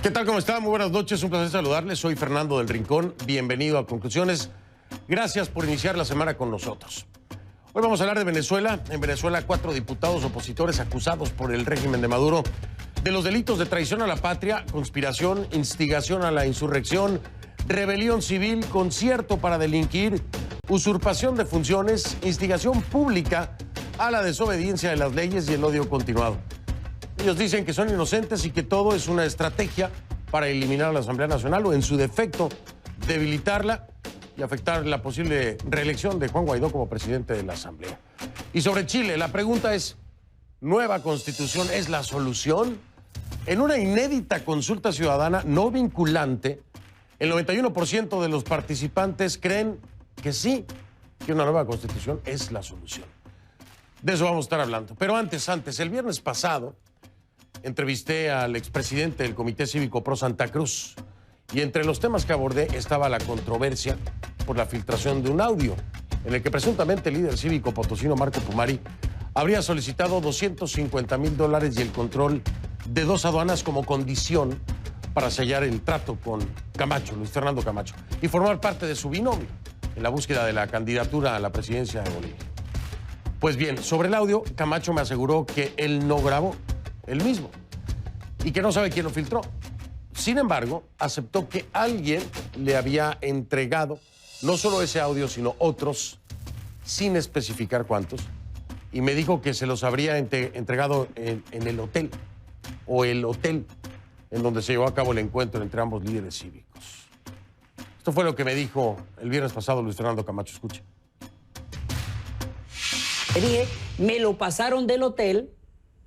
¿Qué tal? ¿Cómo están? Muy buenas noches, un placer saludarles. Soy Fernando del Rincón, bienvenido a Conclusiones. Gracias por iniciar la semana con nosotros. Hoy vamos a hablar de Venezuela. En Venezuela, 4 diputados opositores acusados por el régimen de Maduro de los delitos de traición a la patria, conspiración, instigación a la insurrección, rebelión civil, concierto para delinquir, usurpación de funciones, instigación pública a la desobediencia de las leyes y el odio continuado. Ellos dicen que son inocentes y que todo es una estrategia para eliminar a la Asamblea Nacional o, en su defecto, debilitarla y afectar la posible reelección de Juan Guaidó como presidente de la Asamblea. Y sobre Chile, la pregunta es, ¿nueva constitución es la solución? En una inédita consulta ciudadana no vinculante, el 91% de los participantes creen que sí, que una nueva constitución es la solución. De eso vamos a estar hablando. Pero antes, el viernes pasado, entrevisté al expresidente del Comité Cívico Pro Santa Cruz y entre los temas que abordé estaba la controversia por la filtración de un audio en el que presuntamente el líder cívico potosino Marco Pumari habría solicitado $250,000 y el control de 2 aduanas como condición para sellar el trato con Camacho, Luis Fernando Camacho, y formar parte de su binomio en la búsqueda de la candidatura a la presidencia de Bolivia. Pues bien, sobre el audio, Camacho me aseguró que él no grabó, él mismo, y que no sabe quién lo filtró. Sin embargo, aceptó que alguien le había entregado no solo ese audio, sino otros, sin especificar cuántos, y me dijo que se los habría entregado en el hotel, o el hotel en donde se llevó a cabo el encuentro entre ambos líderes cívicos. Esto fue lo que me dijo el viernes pasado Luis Fernando Camacho. Escuche. Le dije, me lo pasaron del hotel,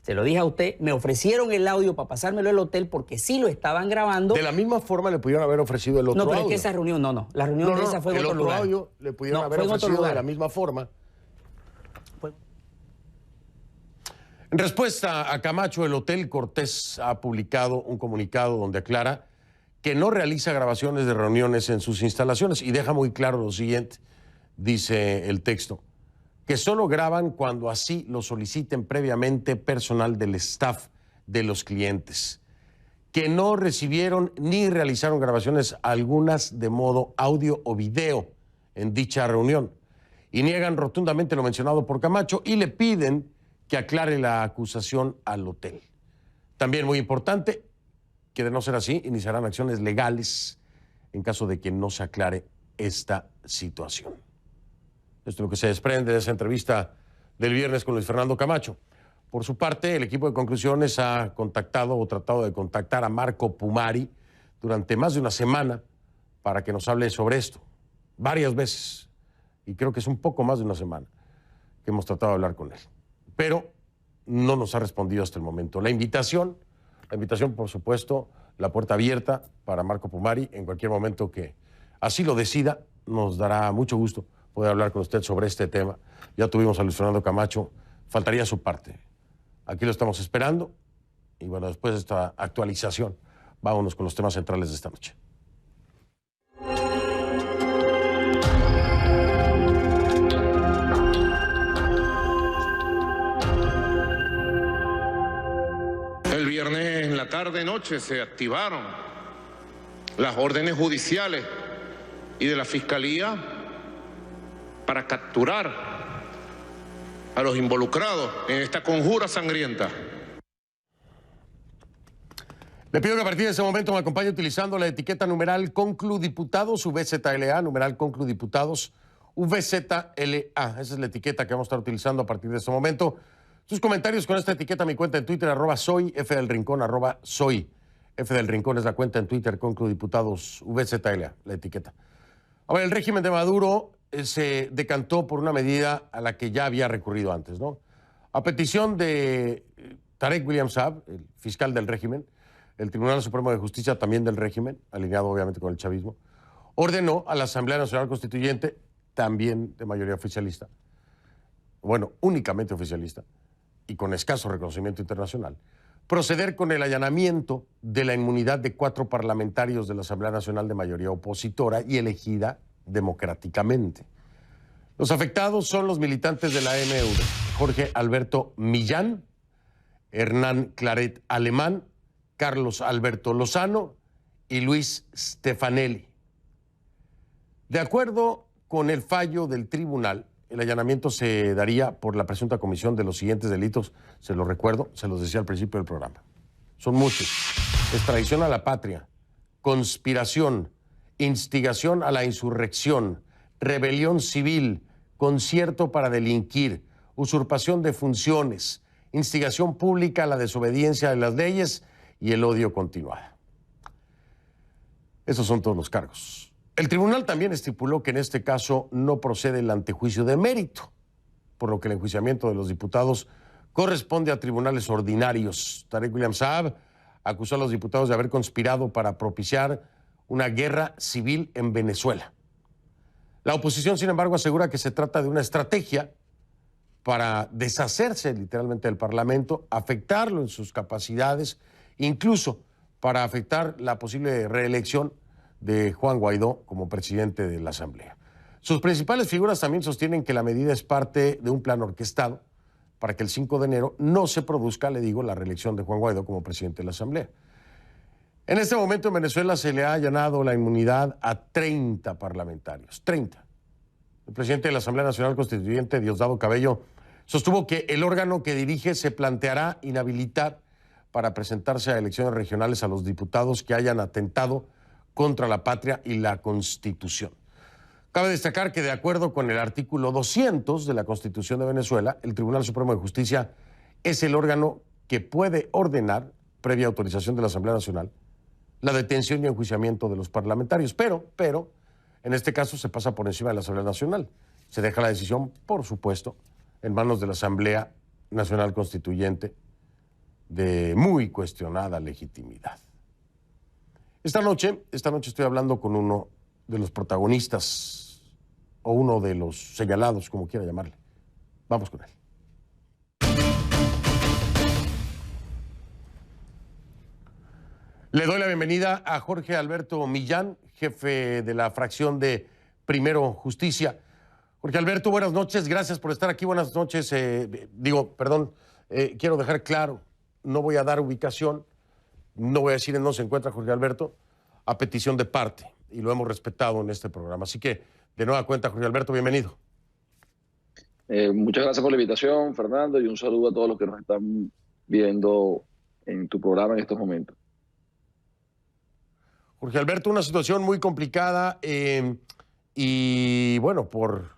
se lo dije a usted, me ofrecieron el audio para pasármelo del hotel porque sí lo estaban grabando. De la misma forma le pudieron haber ofrecido el otro audio. No, pero es que esa reunión, la reunión de esa fue en otro lugar. El otro audio le pudieron haber ofrecido de la misma forma. En respuesta a Camacho, el Hotel Cortés ha publicado un comunicado donde aclara que no realiza grabaciones de reuniones en sus instalaciones y deja muy claro lo siguiente, dice el texto, que solo graban cuando así lo soliciten previamente personal del staff de los clientes, que no recibieron ni realizaron grabaciones algunas de modo audio o video en dicha reunión y niegan rotundamente lo mencionado por Camacho y le piden que aclare la acusación al hotel. También muy importante que de no ser así iniciarán acciones legales en caso de que no se aclare esta situación. Esto es lo que se desprende de esa entrevista del viernes con Luis Fernando Camacho. Por su parte, el equipo de Conclusiones ha contactado o tratado de contactar a Marco Pumari durante más de una semana para que nos hable sobre esto. Varias veces. Y creo que es un poco más de una semana que hemos tratado de hablar con él. Pero no nos ha respondido hasta el momento. La invitación, por supuesto, la puerta abierta para Marco Pumari en cualquier momento que así lo decida, nos dará mucho gusto poder hablar con usted sobre este tema. Ya tuvimos a Luis Fernando Camacho, faltaría su parte. Aquí lo estamos esperando y bueno, después de esta actualización, vámonos con los temas centrales de esta noche. El viernes en la tarde-noche se activaron las órdenes judiciales y de la Fiscalía para capturar a los involucrados en esta conjura sangrienta. Le pido que a partir de ese momento me acompañe utilizando la etiqueta numeral ConcluDiputados, VZLA, numeral ConcluDiputados, VZLA. Esa es la etiqueta que vamos a estar utilizando a partir de este momento. Sus comentarios con esta etiqueta, mi cuenta en Twitter, @soyfdelrincón, @soyfdelrincón es la cuenta en Twitter, ConcluDiputados, VZLA, la etiqueta. Ahora, el régimen de Maduro se decantó por una medida a la que ya había recurrido antes, ¿no? A petición de Tarek William Saab, el fiscal del régimen, el Tribunal Supremo de Justicia también del régimen, alineado obviamente con el chavismo, ordenó a la Asamblea Nacional Constituyente, también de mayoría oficialista, bueno, únicamente oficialista, y con escaso reconocimiento internacional, proceder con el allanamiento de la inmunidad de 4 parlamentarios de la Asamblea Nacional de mayoría opositora y elegida democráticamente. Los afectados son los militantes de la MV, Jorge Alberto Millán, Hernán Claret Alemán, Carlos Alberto Lozano y Luis Stefanelli. De acuerdo con el fallo del tribunal, el allanamiento se daría por la presunta comisión de los siguientes delitos. Se los recuerdo, se los decía al principio del programa. Son muchos: extradición a la patria, conspiración, instigación a la insurrección, rebelión civil, concierto para delinquir, usurpación de funciones, instigación pública a la desobediencia de las leyes y el odio continuado. Esos son todos los cargos. El tribunal también estipuló que en este caso no procede el antejuicio de mérito, por lo que el enjuiciamiento de los diputados corresponde a tribunales ordinarios. Tarek William Saab acusó a los diputados de haber conspirado para propiciar una guerra civil en Venezuela. La oposición, sin embargo, asegura que se trata de una estrategia para deshacerse literalmente del Parlamento, afectarlo en sus capacidades, incluso para afectar la posible reelección de Juan Guaidó como presidente de la Asamblea. Sus principales figuras también sostienen que la medida es parte de un plan orquestado para que el 5 de enero no se produzca, le digo, la reelección de Juan Guaidó como presidente de la Asamblea. En este momento en Venezuela se le ha allanado la inmunidad a 30 parlamentarios, 30. El presidente de la Asamblea Nacional Constituyente, Diosdado Cabello, sostuvo que el órgano que dirige se planteará inhabilitar para presentarse a elecciones regionales a los diputados que hayan atentado contra la patria y la Constitución. Cabe destacar que, de acuerdo con el artículo 200 de la Constitución de Venezuela, el Tribunal Supremo de Justicia es el órgano que puede ordenar, previa autorización de la Asamblea Nacional, la detención y enjuiciamiento de los parlamentarios. Pero, en este caso se pasa por encima de la Asamblea Nacional. Se deja la decisión, por supuesto, en manos de la Asamblea Nacional Constituyente, de muy cuestionada legitimidad. Esta noche estoy hablando con uno de los protagonistas, o uno de los señalados, como quiera llamarle. Vamos con él. Le doy la bienvenida a Jorge Alberto Millán, jefe de la fracción de Primero Justicia. Jorge Alberto, buenas noches, gracias por estar aquí. Buenas noches. Quiero dejar claro, no voy a dar ubicación, no voy a decir en dónde se encuentra Jorge Alberto, a petición de parte, y lo hemos respetado en este programa. Así que, de nueva cuenta, Jorge Alberto, bienvenido. Muchas gracias por la invitación, Fernando, y un saludo a todos los que nos están viendo en tu programa en estos momentos. Jorge Alberto, una situación muy complicada y, bueno, por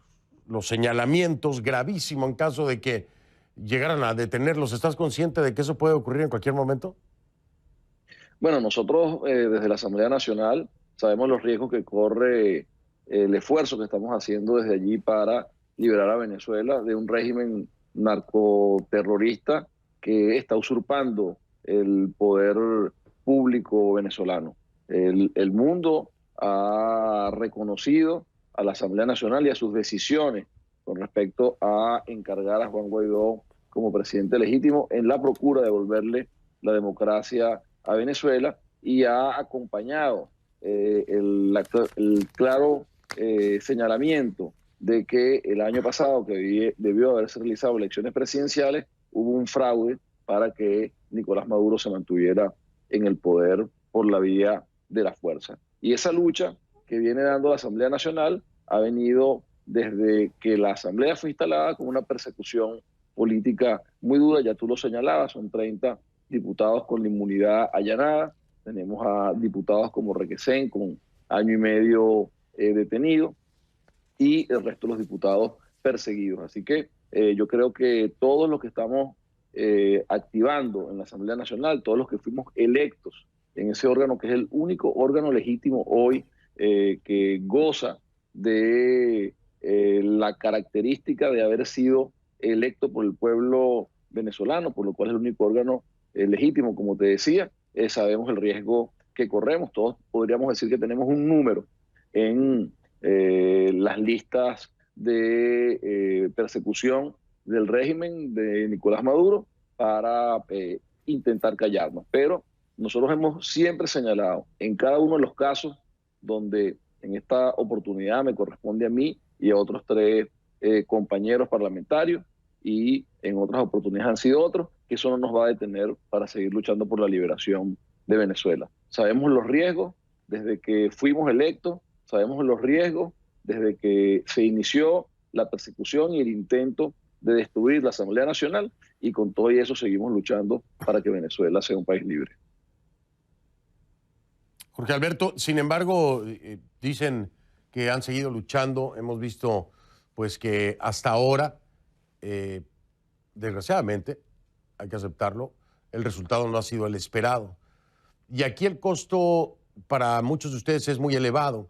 los señalamientos, gravísimo en caso de que llegaran a detenerlos. ¿Estás consciente de que eso puede ocurrir en cualquier momento? Bueno, nosotros desde la Asamblea Nacional sabemos los riesgos que corre el esfuerzo que estamos haciendo desde allí para liberar a Venezuela de un régimen narcoterrorista que está usurpando el poder público venezolano. El mundo ha reconocido a la Asamblea Nacional y a sus decisiones con respecto a encargar a Juan Guaidó como presidente legítimo en la procura de devolverle la democracia a Venezuela, y ha acompañado el claro señalamiento de que el año pasado, que debió haberse realizado elecciones presidenciales, hubo un fraude para que Nicolás Maduro se mantuviera en el poder por la vía de la fuerza. Y esa lucha que viene dando la Asamblea Nacional ha venido desde que la Asamblea fue instalada con una persecución política muy dura. Ya tú lo señalabas, son 30 diputados con la inmunidad allanada. Tenemos a diputados como Requesén con año y medio detenido, y el resto de los diputados perseguidos. Así que yo creo que todos los que estamos activando en la Asamblea Nacional, todos los que fuimos electos en ese órgano, que es el único órgano legítimo hoy que goza de la característica de haber sido electo por el pueblo venezolano, por lo cual es el único órgano legítimo, como te decía, sabemos el riesgo que corremos. Todos podríamos decir que tenemos un número en las listas de persecución del régimen de Nicolás Maduro para intentar callarnos. Pero nosotros hemos siempre señalado en cada uno de los casos donde en esta oportunidad me corresponde a mí y a otros 3 compañeros parlamentarios, y en otras oportunidades han sido otros, que eso no nos va a detener para seguir luchando por la liberación de Venezuela. Sabemos los riesgos desde que fuimos electos, sabemos los riesgos desde que se inició la persecución y el intento de destruir la Asamblea Nacional, y con todo eso seguimos luchando para que Venezuela sea un país libre. Jorge Alberto, sin embargo, dicen que han seguido luchando. Hemos visto pues que hasta ahora, desgraciadamente, hay que aceptarlo, el resultado no ha sido el esperado. Y aquí el costo para muchos de ustedes es muy elevado.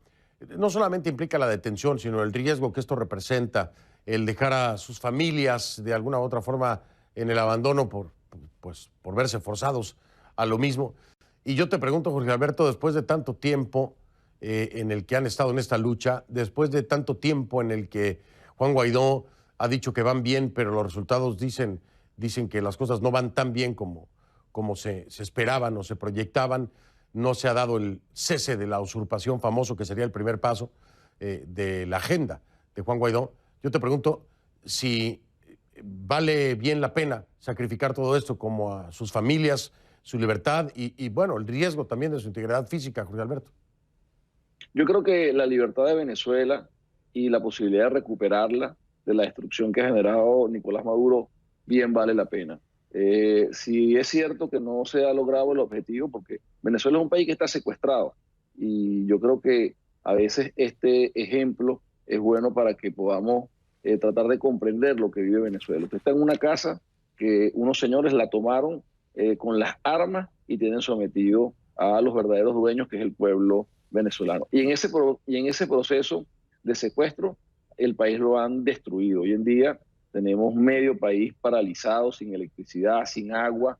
No solamente implica la detención, sino el riesgo que esto representa, el dejar a sus familias de alguna u otra forma en el abandono por verse forzados a lo mismo. Y yo te pregunto, Jorge Alberto, después de tanto tiempo en el que han estado en esta lucha, después de tanto tiempo en el que Juan Guaidó ha dicho que van bien, pero los resultados dicen que las cosas no van tan bien como se esperaban o se proyectaban, no se ha dado el cese de la usurpación famoso, que sería el primer paso de la agenda de Juan Guaidó. Yo te pregunto si vale bien la pena sacrificar todo esto, como a sus familias, su libertad y bueno, el riesgo también de su integridad física, Jorge Alberto. Yo creo que la libertad de Venezuela y la posibilidad de recuperarla de la destrucción que ha generado Nicolás Maduro bien vale la pena. Si es cierto que no se ha logrado el objetivo, porque Venezuela es un país que está secuestrado, y yo creo que a veces este ejemplo es bueno para que podamos tratar de comprender lo que vive Venezuela. Usted está en una casa que unos señores la tomaron con las armas y tienen sometido a los verdaderos dueños, que es el pueblo venezolano. Y en ese proceso de secuestro, el país lo han destruido. Hoy en día tenemos medio país paralizado, sin electricidad, sin agua,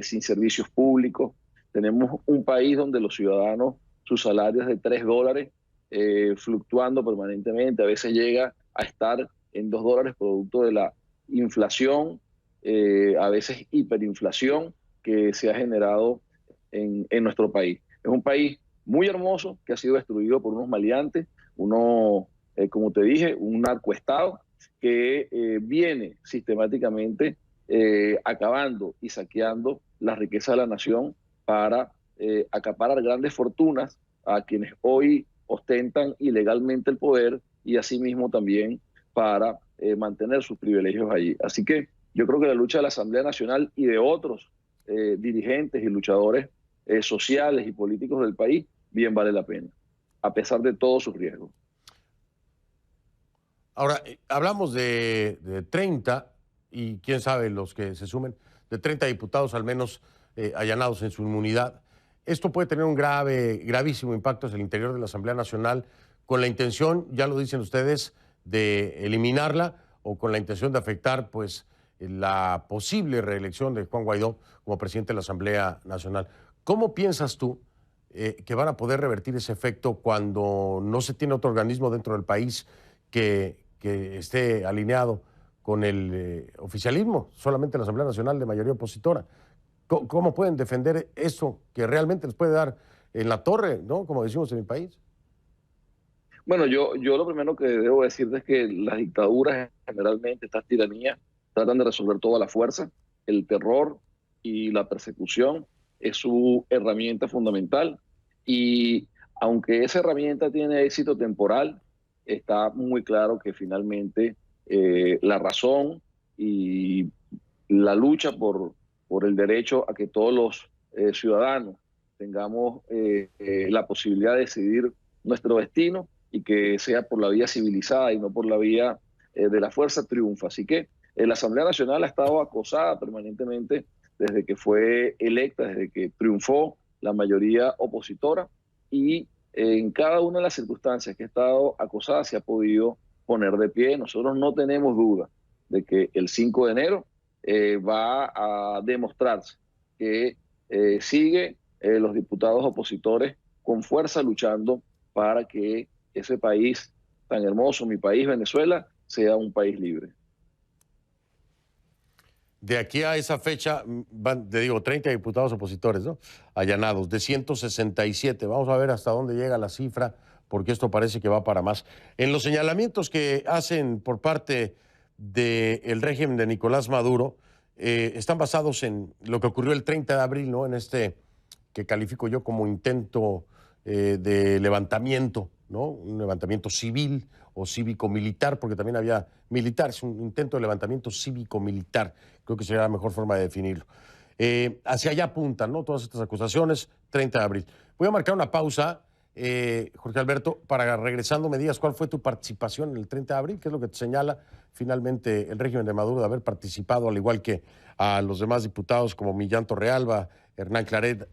sin servicios públicos. Tenemos un país donde los ciudadanos, sus salarios de $3, fluctuando permanentemente, a veces llega a estar en $2 producto de la inflación, a veces hiperinflación que se ha generado en nuestro país. Es un país muy hermoso que ha sido destruido por unos maleantes, como te dije, un narcoestado que viene sistemáticamente acabando y saqueando la riqueza de la nación para acaparar grandes fortunas a quienes hoy ostentan ilegalmente el poder, y asimismo también para mantener sus privilegios allí. Así que yo creo que la lucha de la Asamblea Nacional y de otros dirigentes y luchadores sociales y políticos del país bien vale la pena, a pesar de todos sus riesgos. Ahora, hablamos de 30, y quién sabe los que se sumen, de 30 diputados al menos allanados en su inmunidad. Esto puede tener un gravísimo impacto hacia el interior de la Asamblea Nacional, con la intención, ya lo dicen ustedes, de eliminarla, o con la intención de afectar pues la posible reelección de Juan Guaidó como presidente de la Asamblea Nacional. ¿Cómo piensas tú que van a poder revertir ese efecto cuando no se tiene otro organismo dentro del país que esté alineado con el oficialismo, solamente la Asamblea Nacional de mayoría opositora? ¿Cómo pueden defender eso que realmente les puede dar en la torre, ¿no? Como decimos en mi país? Bueno, yo lo primero que debo decirte es que las dictaduras, generalmente estas tiranías, tratan de resolver toda la fuerza. El terror y la persecución es su herramienta fundamental, y aunque esa herramienta tiene éxito temporal, está muy claro que finalmente la razón y la lucha por el derecho a que todos los ciudadanos tengamos la posibilidad de decidir nuestro destino, y que sea por la vía civilizada y no por la vía de la fuerza, triunfa. Así que la Asamblea Nacional ha estado acosada permanentemente desde que fue electa, desde que triunfó la mayoría opositora, y en cada una de las circunstancias que ha estado acosada se ha podido poner de pie. Nosotros no tenemos duda de que el 5 de enero va a demostrarse que sigue los diputados opositores con fuerza luchando para que ese país tan hermoso, mi país, Venezuela, sea un país libre. De aquí a esa fecha van, te digo, 30 diputados opositores, ¿no? Allanados, de 167. Vamos a ver hasta dónde llega la cifra, porque esto parece que va para más. En los señalamientos que hacen por parte del régimen de Nicolás Maduro, están basados en lo que ocurrió el 30 de abril, ¿no? En este que califico yo como intento de levantamiento, ¿no? Un levantamiento civil o cívico-militar, porque también había militar, es un intento de levantamiento cívico-militar, creo que sería la mejor forma de definirlo. Hacia allá apuntan, ¿no? Todas estas acusaciones, 30 de abril. Voy a marcar una pausa, Jorge Alberto, para regresando me digas cuál fue tu participación en el 30 de abril, qué es lo que te señala finalmente el régimen de Maduro de haber participado, al igual que a los demás diputados como Millán Torrealba, Hernán Claret,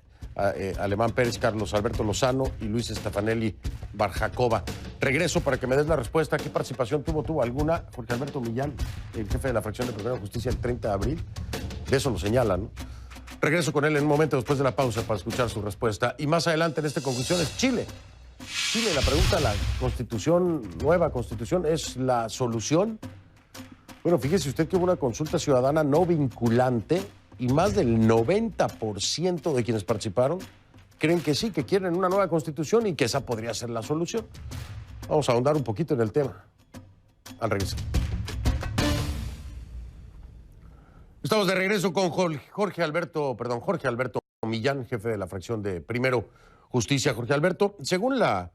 Alemán Pérez, Carlos Alberto Lozano y Luis Stefanelli Barjacova. Regreso para que me des la respuesta. ¿Qué participación tuvo alguna, Jorge Alberto Millán, el jefe de la fracción de Primera Justicia, el 30 de abril? De eso lo señalan, ¿no? Regreso con él en un momento después de la pausa para escuchar su respuesta. Y más adelante en esta conclusión es Chile. Chile, la pregunta, la constitución, nueva constitución, ¿es la solución? Bueno, fíjese usted que hubo una consulta ciudadana no vinculante y más del 90% de quienes participaron creen que sí, que quieren una nueva constitución y que esa podría ser la solución. Vamos a ahondar un poquito en el tema. Al regresar. Estamos de regreso con Jorge Alberto Millán, jefe de la fracción de Primero Justicia. Jorge Alberto, según la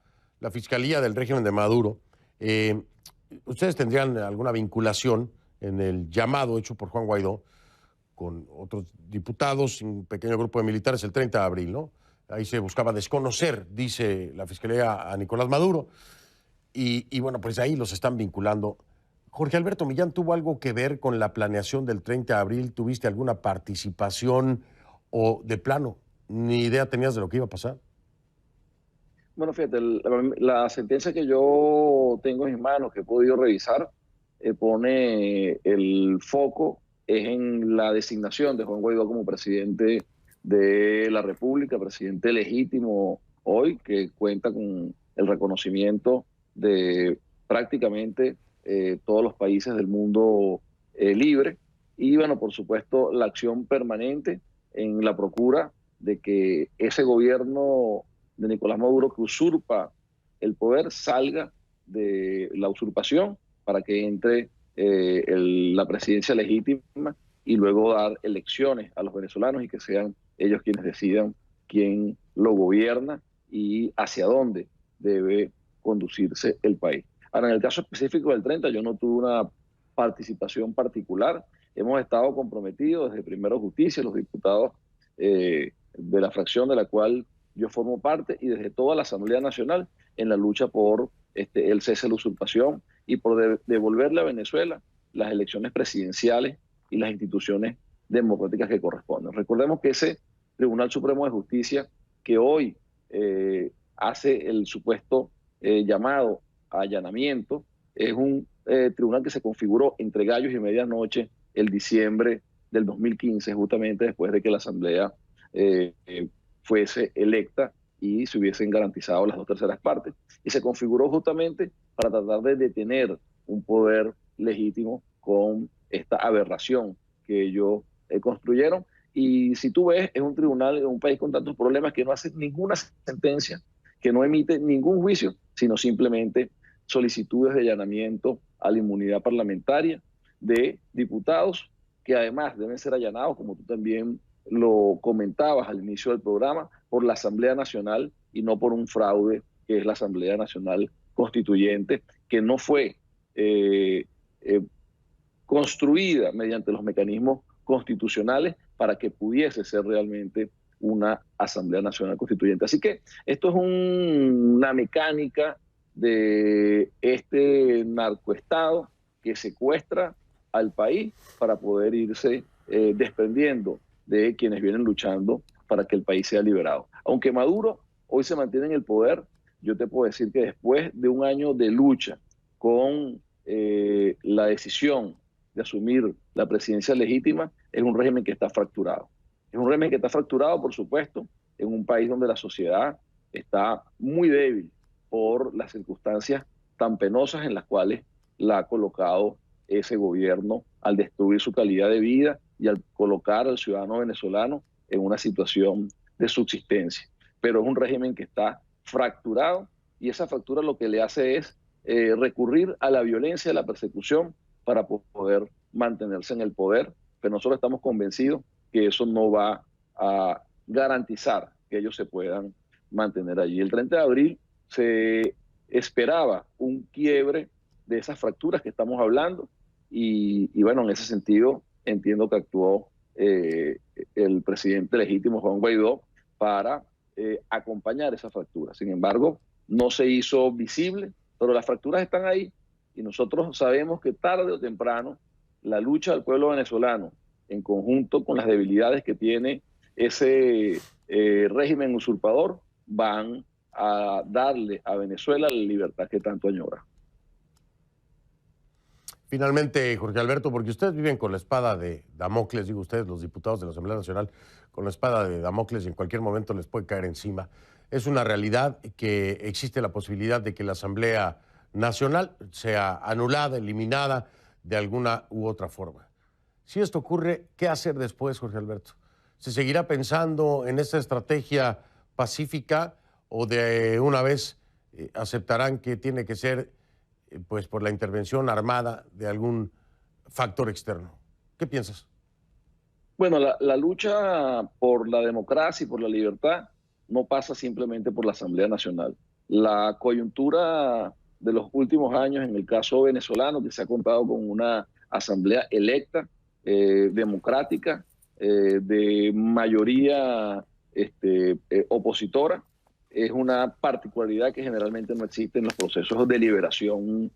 Fiscalía del régimen de Maduro, ustedes tendrían alguna vinculación en el llamado hecho por Juan Guaidó con otros diputados, un pequeño grupo de militares el 30 de abril, ¿no? Ahí se buscaba desconocer, dice la Fiscalía, a Nicolás Maduro, y bueno, pues ahí los están vinculando. Jorge Alberto Millán, ¿tuvo algo que ver con la planeación del 30 de abril? ¿Tuviste alguna participación o de plano ni idea tenías de lo que iba a pasar? Bueno, fíjate, la sentencia que yo tengo en mis manos, que he podido revisar, pone el foco es en la designación de Juan Guaidó como presidente de la República, presidente legítimo hoy, que cuenta con el reconocimiento de prácticamente todos los países del mundo libre. Y bueno, por supuesto, la acción permanente en la procura de que ese gobierno de Nicolás Maduro, que usurpa el poder, salga de la usurpación para que entre la presidencia legítima y luego dar elecciones a los venezolanos y que sean ellos quienes decidan quién lo gobierna y hacia dónde debe conducirse el país. Ahora, en el caso específico del 30, yo no tuve una participación particular. Hemos estado comprometidos desde Primero Justicia, los diputados de la fracción de la cual yo formo parte, y desde toda la Asamblea Nacional en la lucha por el cese de la usurpación y por devolverle a Venezuela las elecciones presidenciales y las instituciones democráticas que corresponden. Recordemos que ese Tribunal Supremo de Justicia que hoy hace el supuesto llamado a allanamiento es un tribunal que se configuró entre gallos y medianoche el diciembre del 2015, justamente después de que la Asamblea fuese electa y se hubiesen garantizado las 2/3 partes. Y se configuró justamente para tratar de detener un poder legítimo con esta aberración que ellos construyeron. Y si tú ves, es un tribunal en un país con tantos problemas que no hace ninguna sentencia, que no emite ningún juicio, sino simplemente solicitudes de allanamiento a la inmunidad parlamentaria de diputados que además deben ser allanados, como tú también lo comentabas al inicio del programa, por la Asamblea Nacional y no por un fraude que es la Asamblea Nacional Constituyente, que no fue construida mediante los mecanismos constitucionales para que pudiese ser realmente una Asamblea Nacional Constituyente. Así que esto es una mecánica de este narcoestado que secuestra al país para poder irse desprendiendo de quienes vienen luchando para que el país sea liberado. Aunque Maduro hoy se mantiene en el poder, yo te puedo decir que después de un año de lucha con la decisión de asumir la presidencia legítima, es un régimen que está fracturado. Es un régimen que está fracturado, por supuesto, en un país donde la sociedad está muy débil por las circunstancias tan penosas en las cuales la ha colocado ese gobierno al destruir su calidad de vida y al colocar al ciudadano venezolano en una situación de subsistencia. Pero es un régimen que está fracturado y esa fractura lo que le hace es recurrir a la violencia, a la persecución para poder mantenerse en el poder. Pero nosotros estamos convencidos que eso no va a garantizar que ellos se puedan mantener allí. El 30 de abril se esperaba un quiebre de esas fracturas que estamos hablando y bueno, en ese sentido entiendo que actuó el presidente legítimo Juan Guaidó para acompañar esa fractura. Sin embargo, no se hizo visible, pero las fracturas están ahí y nosotros sabemos que tarde o temprano la lucha del pueblo venezolano, en conjunto con las debilidades que tiene ese régimen usurpador, van a darle a Venezuela la libertad que tanto añora. Finalmente, Jorge Alberto, porque ustedes viven con la espada de Damocles, digo ustedes, los diputados de la Asamblea Nacional, con la espada de Damocles y en cualquier momento les puede caer encima. Es una realidad que existe la posibilidad de que la Asamblea Nacional sea anulada, eliminada de alguna u otra forma. Si esto ocurre, ¿qué hacer después, Jorge Alberto? ¿Se seguirá pensando en esta estrategia pacífica o de una vez aceptarán que tiene que ser pues por la intervención armada de algún factor externo? ¿Qué piensas? Bueno, la lucha por la democracia y por la libertad no pasa simplemente por la Asamblea Nacional. La coyuntura de los últimos años, en el caso venezolano, que se ha contado con una asamblea electa, democrática, de mayoría opositora, es una particularidad que generalmente no existe en los procesos de liberación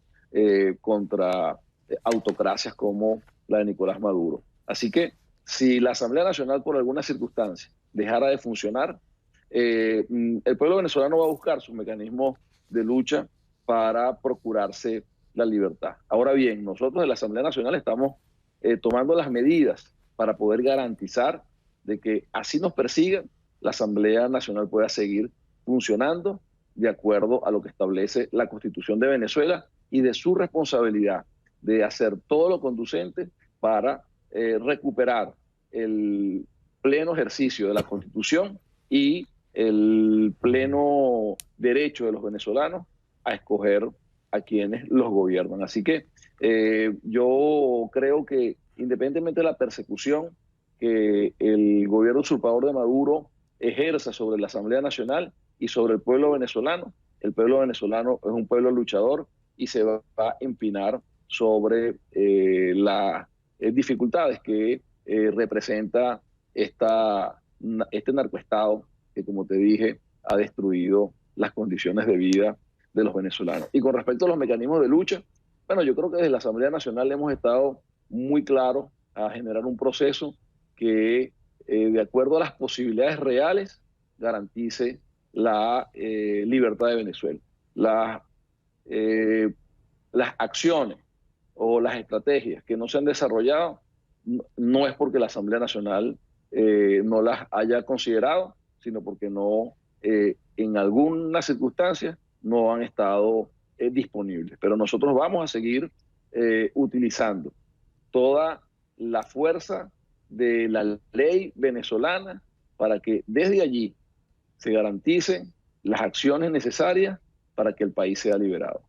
contra autocracias como la de Nicolás Maduro. Así que si la Asamblea Nacional por alguna circunstancia dejara de funcionar, el pueblo venezolano va a buscar sus mecanismos de lucha para procurarse la libertad. Ahora bien, nosotros en la Asamblea Nacional estamos tomando las medidas para poder garantizar de que así nos persigan, la Asamblea Nacional pueda seguir funcionando de acuerdo a lo que establece la Constitución de Venezuela y de su responsabilidad de hacer todo lo conducente para recuperar el pleno ejercicio de la Constitución y el pleno derecho de los venezolanos a escoger a quienes los gobiernan. Así que yo creo que independientemente de la persecución que el gobierno usurpador de Maduro ejerza sobre la Asamblea Nacional y sobre el pueblo venezolano es un pueblo luchador y se va a empinar sobre las dificultades que representa este narcoestado que, como te dije, ha destruido las condiciones de vida de los venezolanos. Y con respecto a los mecanismos de lucha, bueno, yo creo que desde la Asamblea Nacional hemos estado muy claros a generar un proceso que, de acuerdo a las posibilidades reales, garantice la libertad de Venezuela. Las acciones o las estrategias que no se han desarrollado no es porque la Asamblea Nacional no las haya considerado, sino porque no, en algunas circunstancias no han estado disponibles. Pero nosotros vamos a seguir utilizando toda la fuerza de la ley venezolana para que desde allí se garanticen las acciones necesarias para que el país sea liberado.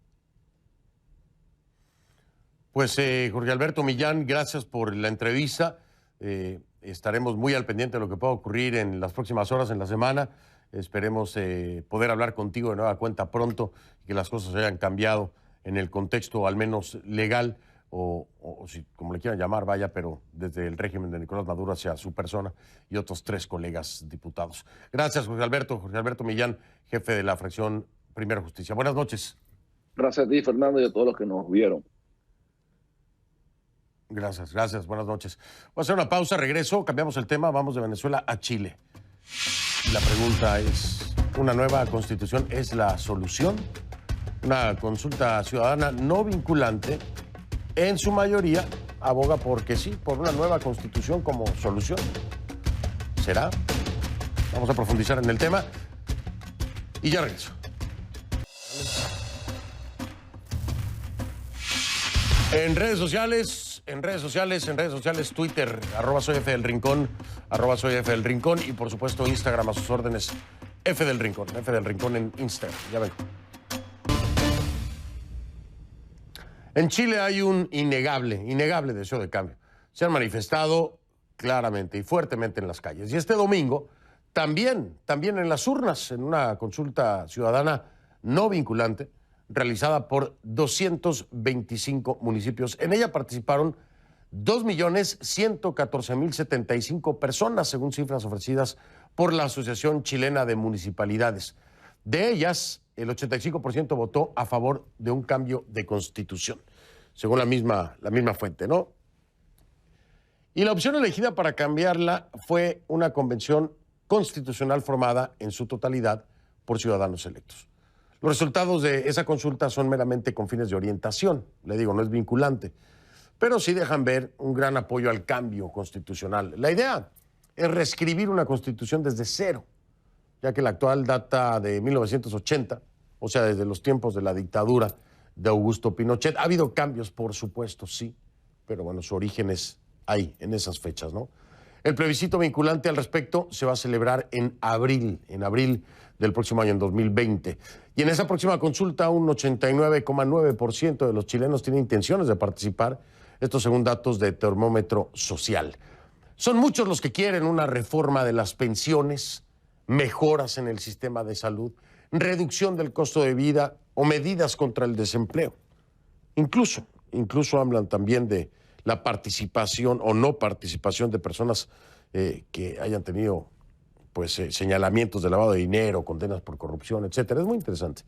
Pues Jorge Alberto Millán, gracias por la entrevista. Estaremos muy al pendiente de lo que pueda ocurrir en las próximas horas, en la semana. Esperemos poder hablar contigo de nueva cuenta pronto y que las cosas hayan cambiado en el contexto al menos legal o si, como le quieran llamar, vaya, pero desde el régimen de Nicolás Maduro hacia su persona y otros 3 colegas diputados. Gracias, Jorge Alberto Millán, jefe de la fracción Primera Justicia. Buenas noches. Gracias a ti, Fernando, y a todos los que nos vieron. Gracias, buenas noches. Voy a hacer una pausa, regreso, cambiamos el tema, vamos de Venezuela a Chile. La pregunta es, ¿una nueva constitución es la solución? Una consulta ciudadana no vinculante, en su mayoría, aboga porque sí, por una nueva constitución como solución. ¿Será? Vamos a profundizar en el tema y ya regreso. En redes sociales, Twitter, @soy F del Rincón, @soy F del Rincón y por supuesto Instagram a sus órdenes, F del Rincón en Instagram, ya ven. En Chile hay un innegable deseo de cambio. Se han manifestado claramente y fuertemente en las calles. Y este domingo también en las urnas, en una consulta ciudadana no vinculante, realizada por 225 municipios. En ella participaron 2.114.075 personas, según cifras ofrecidas por la Asociación Chilena de Municipalidades. De ellas, el 85% votó a favor de un cambio de constitución, según la misma fuente, ¿no? Y la opción elegida para cambiarla fue una convención constitucional formada en su totalidad por ciudadanos electos. Los resultados de esa consulta son meramente con fines de orientación, le digo, no es vinculante, pero sí dejan ver un gran apoyo al cambio constitucional. La idea es reescribir una constitución desde cero, ya que la actual data de 1980, o sea, desde los tiempos de la dictadura de Augusto Pinochet. Ha habido cambios, por supuesto, sí, pero bueno, su origen es ahí, en esas fechas, ¿no? El plebiscito vinculante al respecto se va a celebrar en abril del próximo año, en 2020. Y en esa próxima consulta, un 89,9% de los chilenos tienen intenciones de participar, esto según datos de Termómetro Social. Son muchos los que quieren una reforma de las pensiones, mejoras en el sistema de salud, reducción del costo de vida o medidas contra el desempleo. Incluso hablan también de la participación o no participación de personas que hayan tenido señalamientos de lavado de dinero, condenas por corrupción, etcétera. Es muy interesante.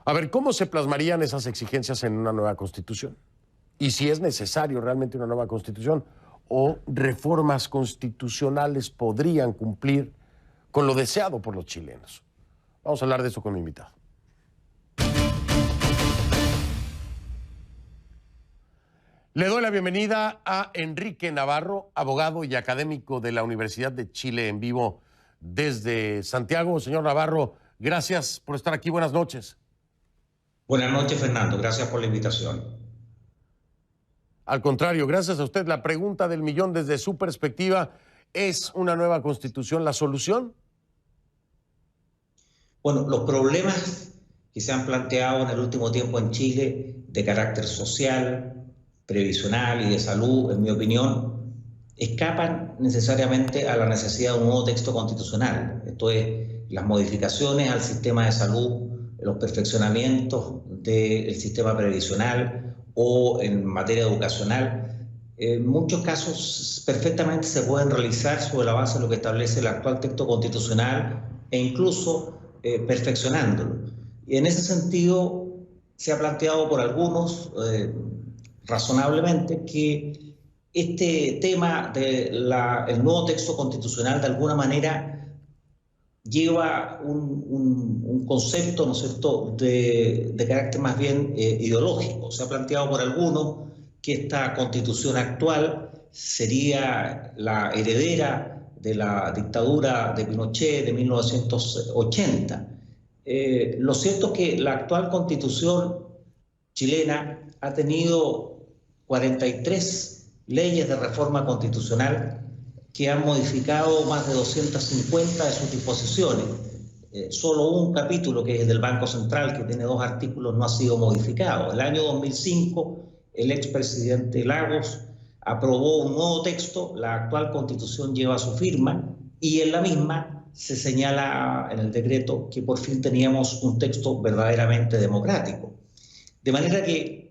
A ver, ¿cómo se plasmarían esas exigencias en una nueva constitución? Y si es necesario realmente una nueva constitución o reformas constitucionales podrían cumplir con lo deseado por los chilenos. Vamos a hablar de eso con mi invitado. Le doy la bienvenida a Enrique Navarro, abogado y académico de la Universidad de Chile, en vivo desde Santiago. Señor Navarro, gracias por estar aquí. Buenas noches. Buenas noches, Fernando. Gracias por la invitación. Al contrario, gracias a usted. La pregunta del millón desde su perspectiva, ¿es una nueva constitución la solución? Bueno, los problemas que se han planteado en el último tiempo en Chile de carácter social, previsional y de salud, en mi opinión, escapan necesariamente a la necesidad de un nuevo texto constitucional. Esto es, las modificaciones al sistema de salud, los perfeccionamientos del sistema previsional o en materia educacional, en muchos casos perfectamente se pueden realizar sobre la base de lo que establece el actual texto constitucional e incluso perfeccionándolo. Y en ese sentido se ha planteado por algunos razonablemente que este tema del nuevo texto constitucional de alguna manera lleva un concepto, ¿no es cierto?, de carácter más bien ideológico. Se ha planteado por algunos que esta constitución actual sería la heredera de la dictadura de Pinochet de 1980. Lo cierto es que la actual constitución chilena ha tenido 43 leyes de reforma constitucional que han modificado más de 250 de sus disposiciones. Solo un capítulo, que es el del Banco Central, que tiene 2 artículos, no ha sido modificado. El año 2005, el expresidente Lagos aprobó un nuevo texto, la actual constitución lleva su firma, y en la misma se señala en el decreto que por fin teníamos un texto verdaderamente democrático. De manera que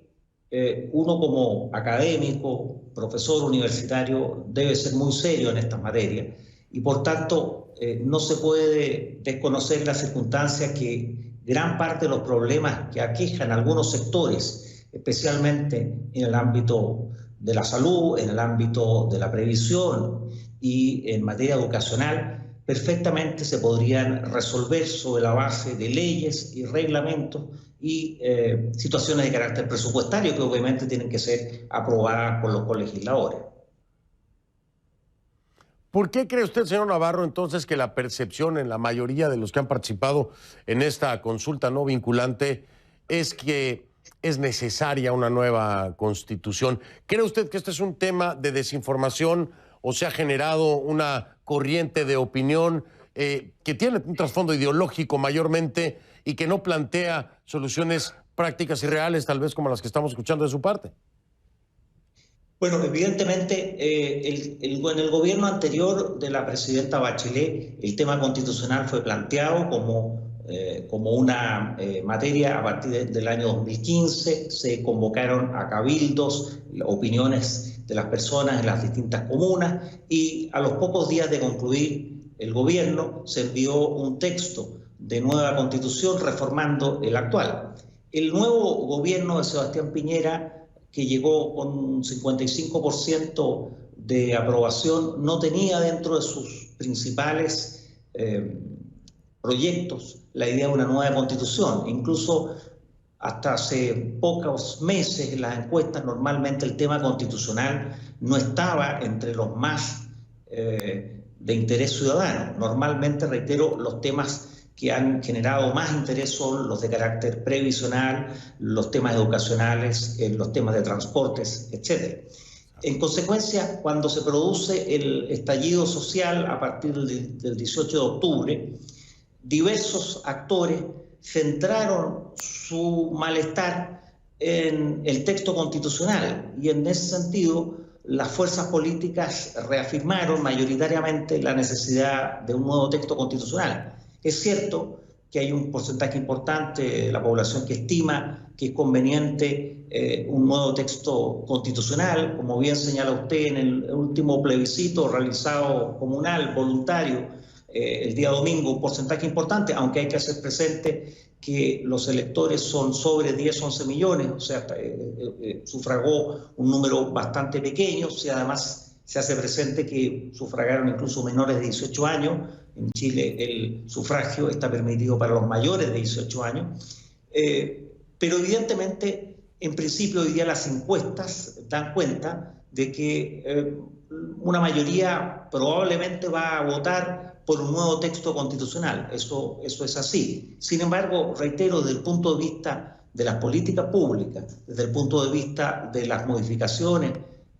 uno como académico, profesor universitario, debe ser muy serio en estas materias y por tanto no se puede desconocer la circunstancia que gran parte de los problemas que aquejan a algunos sectores, especialmente en el ámbito de la salud, en el ámbito de la previsión y en materia educacional, perfectamente se podrían resolver sobre la base de leyes y reglamentos y situaciones de carácter presupuestario que obviamente tienen que ser aprobadas por los colegisladores. ¿Por qué cree usted, señor Navarro, entonces que la percepción en la mayoría de los que han participado en esta consulta no vinculante es que es necesaria una nueva constitución? ¿Cree usted que este es un tema de desinformación o se ha generado una corriente de opinión que tiene un trasfondo ideológico mayormente y que no plantea soluciones prácticas y reales, tal vez como las que estamos escuchando de su parte? Bueno, evidentemente, en el gobierno anterior de la presidenta Bachelet, el tema constitucional fue planteado como una materia a partir del año 2015. Se convocaron a cabildos, opiniones de las personas en las distintas comunas, y a los pocos días de concluir el gobierno se envió un texto de nueva constitución reformando el actual. El nuevo gobierno de Sebastián Piñera, que llegó con un 55% de aprobación, no tenía dentro de sus principales proyectos la idea de una nueva constitución. Incluso hasta hace pocos meses en las encuestas normalmente el tema constitucional no estaba entre los más de interés ciudadano. Normalmente, reitero, los temas que han generado más interés son los de carácter previsional, los temas educacionales, los temas de transportes, etc. En consecuencia, cuando se produce el estallido social a partir del 18 de octubre, diversos actores centraron su malestar en el texto constitucional, y en ese sentido las fuerzas políticas reafirmaron mayoritariamente la necesidad de un nuevo texto constitucional. Es cierto que hay un porcentaje importante de la población que estima que es conveniente un nuevo texto constitucional. Como bien señala usted, en el último plebiscito realizado comunal, voluntario, el día domingo, un porcentaje importante, aunque hay que hacer presente que los electores son sobre 10, 11 millones, o sea, sufragó un número bastante pequeño. Si además se hace presente que sufragaron incluso menores de 18 años, en Chile el sufragio está permitido para los mayores de 18 años, pero evidentemente, en principio, hoy día las encuestas dan cuenta de que una mayoría probablemente va a votar por un nuevo texto constitucional. Eso es así. Sin embargo, reitero, desde el punto de vista de las políticas públicas, desde el punto de vista de las modificaciones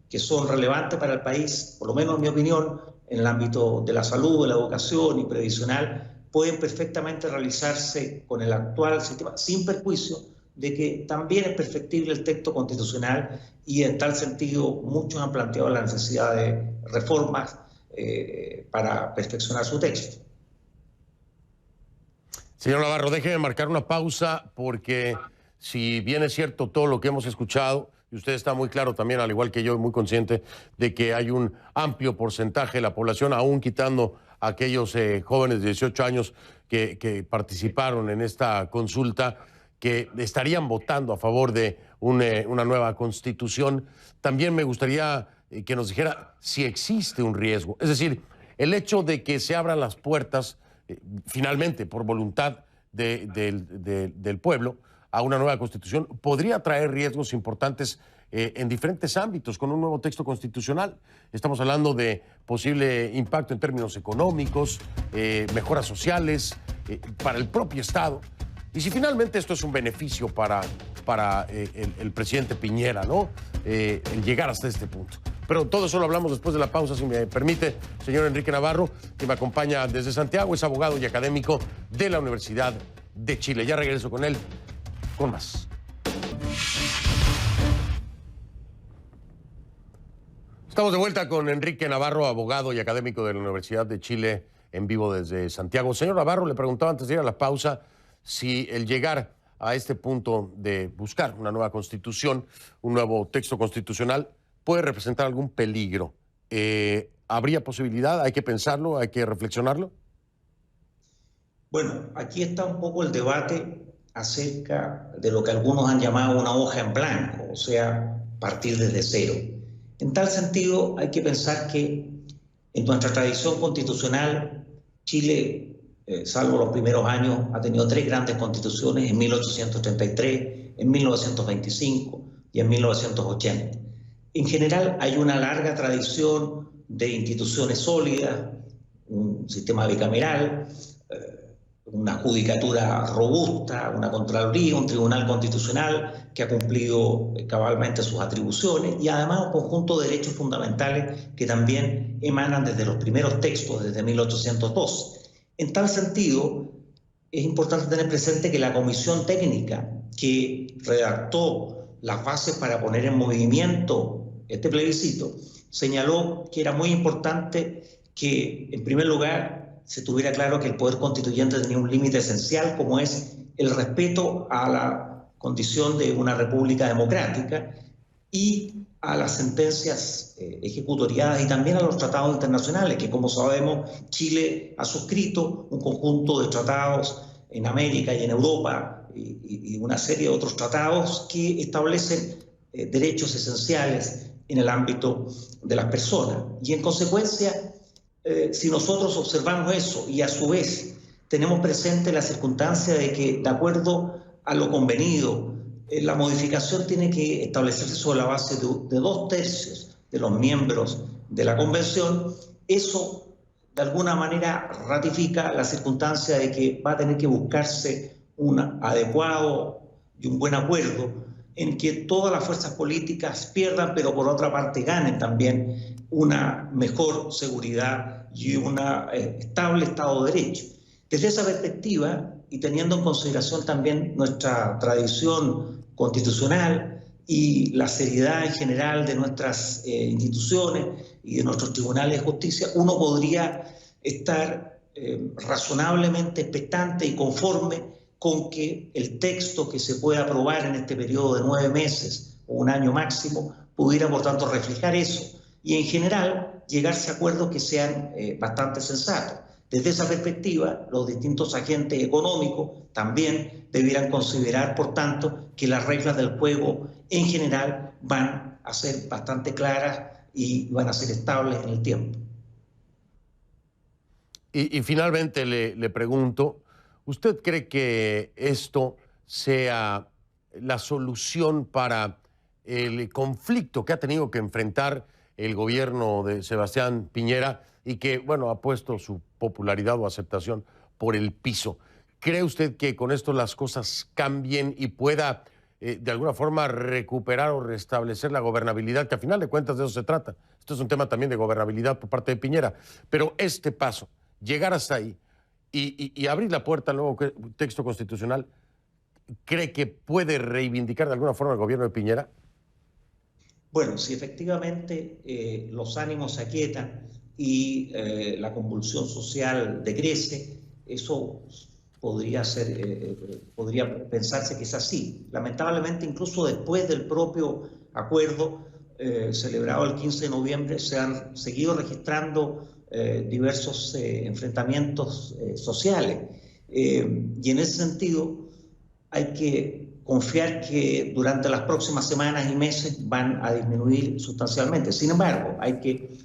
que son relevantes para el país, por lo menos en mi opinión, en el ámbito de la salud, de la educación y previsional, pueden perfectamente realizarse con el actual sistema, sin perjuicio de que también es perfectible el texto constitucional, y en tal sentido muchos han planteado la necesidad de reformas para perfeccionar su texto. Señor Navarro, déjeme marcar una pausa, porque si bien es cierto todo lo que hemos escuchado, y usted está muy claro también, al igual que yo, muy consciente de que hay un amplio porcentaje de la población, aún quitando a aquellos jóvenes de 18 años que participaron en esta consulta, que estarían votando a favor de una nueva constitución. También me gustaría que nos dijera si existe un riesgo. Es decir, el hecho de que se abran las puertas, finalmente, por voluntad del pueblo, a una nueva constitución, podría traer riesgos importantes en diferentes ámbitos con un nuevo texto constitucional. Estamos hablando de posible impacto en términos económicos, mejoras sociales, para el propio Estado. Y si finalmente esto es un beneficio para el presidente Piñera, ¿no? El llegar hasta este punto. Pero todo eso lo hablamos después de la pausa, si me permite, señor Enrique Navarro, que me acompaña desde Santiago, es abogado y académico de la Universidad de Chile. Ya regreso con él con más. Estamos de vuelta con Enrique Navarro, abogado y académico de la Universidad de Chile, en vivo desde Santiago. Señor Navarro, le preguntaba antes de ir a la pausa si el llegar a este punto de buscar una nueva constitución, un nuevo texto constitucional, puede representar algún peligro. ¿Habría posibilidad? ¿Hay que pensarlo? ¿Hay que reflexionarlo? Bueno, aquí está un poco el debate acerca de lo que algunos han llamado una hoja en blanco, o sea, partir desde cero. En tal sentido, hay que pensar que en nuestra tradición constitucional, Chile, salvo los primeros años, ha tenido 3 grandes constituciones, en 1833, en 1925 y en 1980. En general, hay una larga tradición de instituciones sólidas, un sistema bicameral, una judicatura robusta, una Contraloría, un Tribunal Constitucional que ha cumplido cabalmente sus atribuciones, y además un conjunto de derechos fundamentales que también emanan desde los primeros textos, desde 1802. En tal sentido, es importante tener presente que la comisión técnica que redactó las bases para poner en movimiento este plebiscito, señaló que era muy importante que, en primer lugar, se tuviera claro que el poder constituyente tenía un límite esencial, como es el respeto a la condición de una república democrática y a las sentencias ejecutoriadas y también a los tratados internacionales, que como sabemos Chile ha suscrito un conjunto de tratados en América y en Europa y una serie de otros tratados que establecen derechos esenciales en el ámbito de las personas. Y en consecuencia, si nosotros observamos eso y a su vez tenemos presente la circunstancia de que, de acuerdo a lo convenido, la modificación tiene que establecerse sobre la base de 2/3 de los miembros de la Convención, eso de alguna manera ratifica la circunstancia de que va a tener que buscarse un adecuado y un buen acuerdo en que todas las fuerzas políticas pierdan, pero por otra parte ganen también una mejor seguridad y un estable Estado de Derecho. Desde esa perspectiva, y teniendo en consideración también nuestra tradición constitucional y la seriedad en general de nuestras instituciones y de nuestros tribunales de justicia, uno podría estar razonablemente expectante y conforme con que el texto que se pueda aprobar en este periodo de 9 meses o un año máximo pudiera, por tanto, reflejar eso y, en general, llegarse a acuerdos que sean bastante sensatos. Desde esa perspectiva, los distintos agentes económicos también debieran considerar, por tanto, que las reglas del juego en general van a ser bastante claras y van a ser estables en el tiempo. Y finalmente le pregunto, ¿usted cree que esto sea la solución para el conflicto que ha tenido que enfrentar el gobierno de Sebastián Piñera y que, bueno, ha puesto su popularidad o aceptación por el piso? ¿Cree usted que con esto las cosas cambien y pueda de alguna forma recuperar o restablecer la gobernabilidad, que a final de cuentas de eso se trata? Esto es un tema también de gobernabilidad por parte de Piñera, pero este paso, llegar hasta ahí y abrir la puerta al nuevo texto constitucional, ¿cree que puede reivindicar de alguna forma el gobierno de Piñera? Bueno, si efectivamente los ánimos se aquietan y la convulsión social decrece, eso podría pensarse que es así. Lamentablemente, incluso después del propio acuerdo celebrado el 15 de noviembre, se han seguido registrando diversos enfrentamientos sociales. Y en ese sentido hay que confiar que durante las próximas semanas y meses van a disminuir sustancialmente. Sin embargo, hay que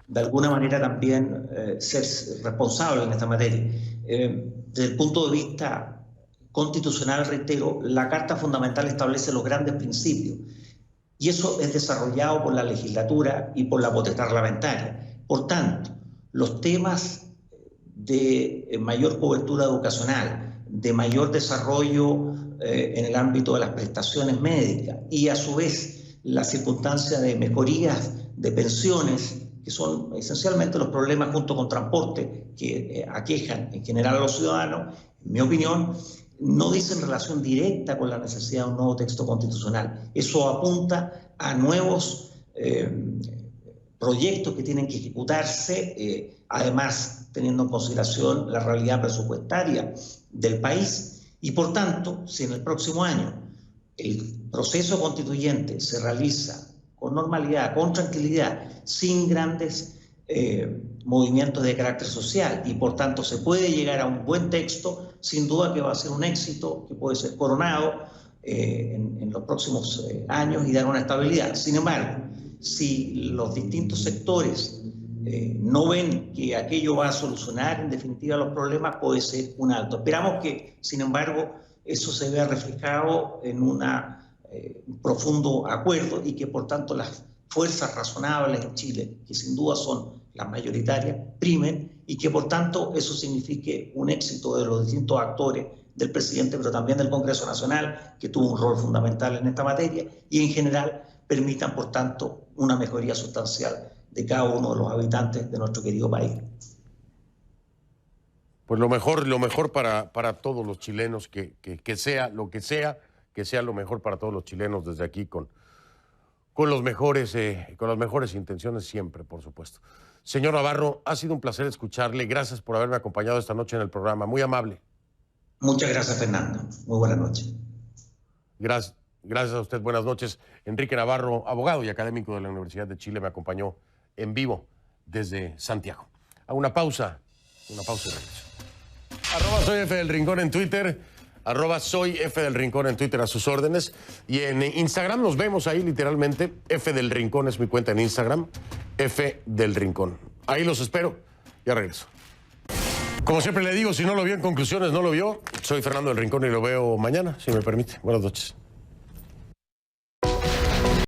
de alguna manera también ser responsable en esta materia. Desde el punto de vista constitucional, reitero, la Carta Fundamental establece los grandes principios y eso es desarrollado por la legislatura y por la potestad reglamentaria. Por tanto, los temas de mayor cobertura educacional, de mayor desarrollo en el ámbito de las prestaciones médicas y a su vez la circunstancia de mejorías de pensiones, que son esencialmente los problemas junto con transporte que aquejan en general a los ciudadanos, en mi opinión, no dicen relación directa con la necesidad de un nuevo texto constitucional. Eso apunta a nuevos proyectos que tienen que ejecutarse, además teniendo en consideración la realidad presupuestaria del país. Y por tanto, si en el próximo año el proceso constituyente se realiza con normalidad, con tranquilidad, sin grandes movimientos de carácter social y por tanto se puede llegar a un buen texto, sin duda que va a ser un éxito que puede ser coronado en los próximos años y dar una estabilidad. Sin embargo, si los distintos sectores no ven que aquello va a solucionar en definitiva los problemas, puede ser un alto. Esperamos que, sin embargo, eso se vea reflejado en un profundo acuerdo y que, por tanto, las fuerzas razonables en Chile, que sin duda son las mayoritarias, primen y que, por tanto, eso signifique un éxito de los distintos actores, del presidente, pero también del Congreso Nacional, que tuvo un rol fundamental en esta materia, y en general permitan, por tanto, una mejoría sustancial de cada uno de los habitantes de nuestro querido país. Pues lo mejor para todos los chilenos, que sea lo que sea lo mejor para todos los chilenos desde aquí con con las mejores intenciones siempre, por supuesto. Señor Navarro, ha sido un placer escucharle. Gracias por haberme acompañado esta noche en el programa. Muy amable. Muchas gracias, Fernando. Muy buenas noches. Gracias a usted. Buenas noches. Enrique Navarro, abogado y académico de la Universidad de Chile, me acompañó en vivo desde Santiago. A una pausa y regreso. @soy F del Rincón en Twitter, @soy F del Rincón en Twitter a sus órdenes. Y en Instagram nos vemos ahí literalmente. F del Rincón es mi cuenta en Instagram. F del Rincón. Ahí los espero. Ya regreso. Como siempre le digo, si no lo vio en conclusiones, no lo vio. Soy Fernando del Rincón y lo veo mañana, si me permite. Buenas noches.